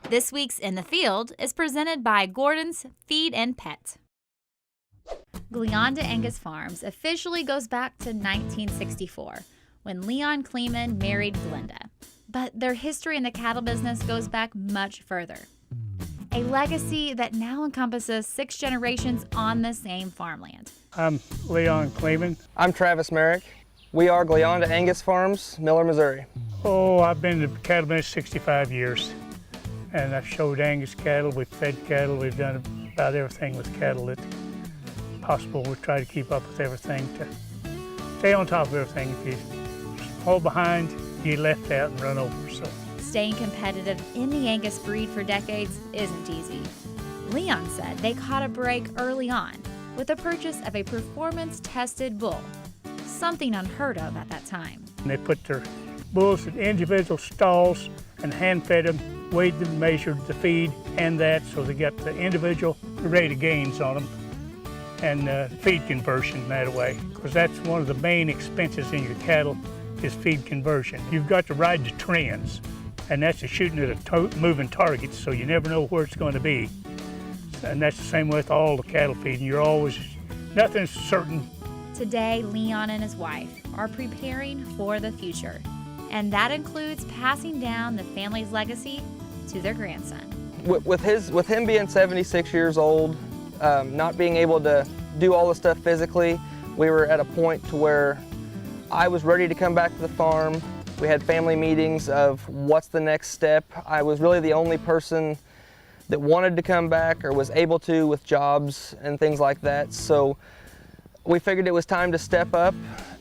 This week's In the Field is presented by Gordon's Feed and Pet. Gleonda Angus Farms officially goes back to 1964, when Leon Kleeman married Gleonda. But their history in the cattle business goes back much further. A legacy that now encompasses 6 generations on the same farmland. I'm Leon Kleeman. I'm Travis Merrick. We are Gleonda Angus Farms, Miller, Missouri. Oh, I've been in the cattle business 65 years. And I've showed Angus cattle, we've fed cattle, we've done about everything with cattle that's possible. We try to keep up with everything, to stay on top of everything. If you fall behind, you get left out and run over. So Staying competitive in the Angus breed for decades isn't easy. Leon said they caught a break early on with the purchase of a performance-tested bull, something unheard of at that time. and they put their bulls in individual stalls and hand-fed them, weighed them, measured the feed and that, so they got the individual rate of gains on them and feed conversion that way, because that's one of the main expenses in your cattle is feed conversion. You've got to ride the trends, and that's the shooting at a moving target, so you never know where it's going to be. And that's the same with all the cattle feeding. You're always, nothing's certain. Today, Leon and his wife are preparing for the future, and that includes passing down the family's legacy to their grandson. With him being 76 years old, not being able to do all the stuff physically, we were at a point to where I was ready to come back to the farm. We had family meetings of what's the next step. I was really the only person that wanted to come back or was able to with jobs and things like that. So we figured it was time to step up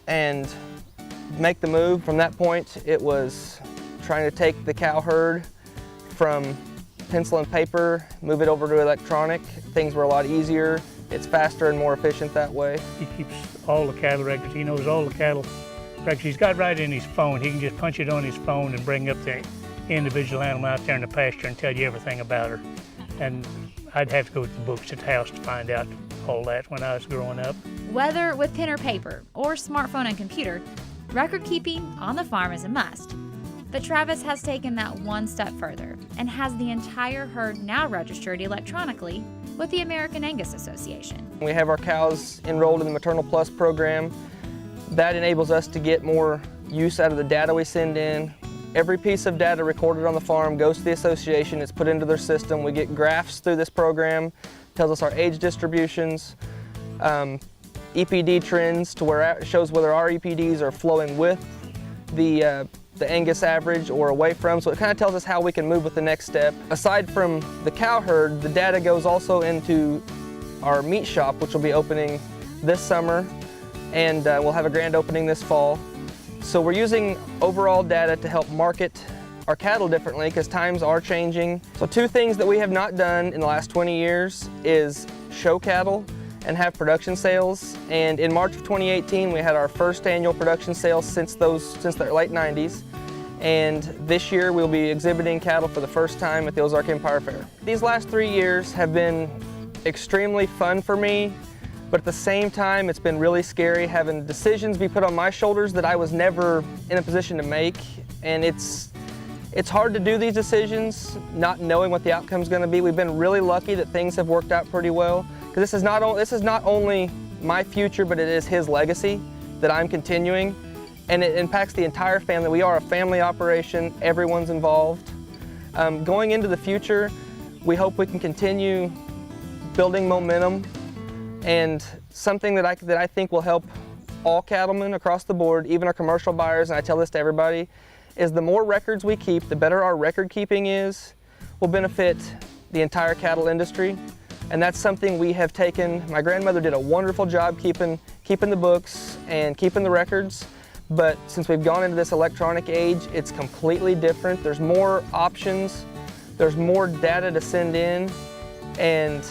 and make the move. From that point, it was trying to take the cow herd from pencil and paper, move it over to electronic. Things were a lot easier. It's faster and more efficient that way. He keeps all the cattle records. He knows all the cattle records. He's got right in his phone. He can just punch it on his phone and bring up the individual animal out there in the pasture and tell you everything about her. And I'd have to go to the books at the house to find out all that when I was growing up. Whether with pen or paper, or smartphone and computer, record keeping on the farm is a must. But Travis has taken that one step further and has the entire herd now registered electronically with the American Angus Association. We have our cows enrolled in the Maternal Plus program. That enables us to get more use out of the data we send in. Every piece of data recorded on the farm goes to the association, it's put into their system. We get graphs through this program, tells us our age distributions, EPD trends to where it shows whether our EPDs are flowing with the Angus average or away from, so it kind of tells us how we can move with the next step. Aside from the cow herd, the data goes also into our meat shop, which will be opening this summer, and we'll have a grand opening this fall. So we're using overall data to help market our cattle differently because times are changing. So 2 things that we have not done in the last 20 years is show cattle and have production sales. And in March of 2018, we had our first annual production sales since the late 90s. And this year we'll be exhibiting cattle for the first time at the Ozark Empire Fair. These last 3 years have been extremely fun for me, but at the same time it's been really scary having decisions be put on my shoulders that I was never in a position to make. And it's hard to do these decisions not knowing what the outcome's going to be. We've been really lucky that things have worked out pretty well, because this is not only my future, but it is his legacy that I'm continuing, and it impacts the entire family. We are a family operation, everyone's involved. Going into the future, we hope we can continue building momentum, and something that I think will help all cattlemen across the board, even our commercial buyers, and I tell this to everybody, is the more records we keep, the better our record keeping is, will benefit the entire cattle industry. And that's something we have taken. My grandmother did a wonderful job keeping the books and keeping the records, but since we've gone into this electronic age, it's completely different. There's more options, there's more data to send in, and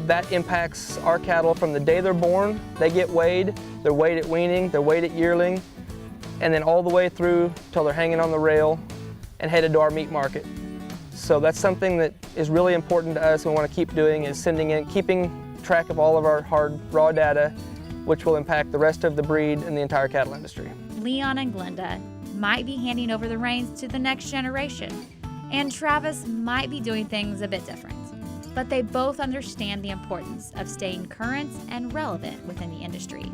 that impacts our cattle from the day they're born. They get weighed, they're weighed at weaning, they're weighed at yearling, and then all the way through till they're hanging on the rail and headed to our meat market. So that's something that is really important to us and we want to keep doing, is keeping track of all of our hard, raw data, which will impact the rest of the breed and the entire cattle industry. Leon and Gleonda might be handing over the reins to the next generation, and Travis might be doing things a bit different. But they both understand the importance of staying current and relevant within the industry.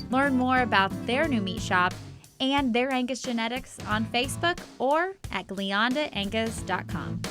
Learn more about their new meat shop and their Angus genetics on Facebook or at GleondaAngus.com.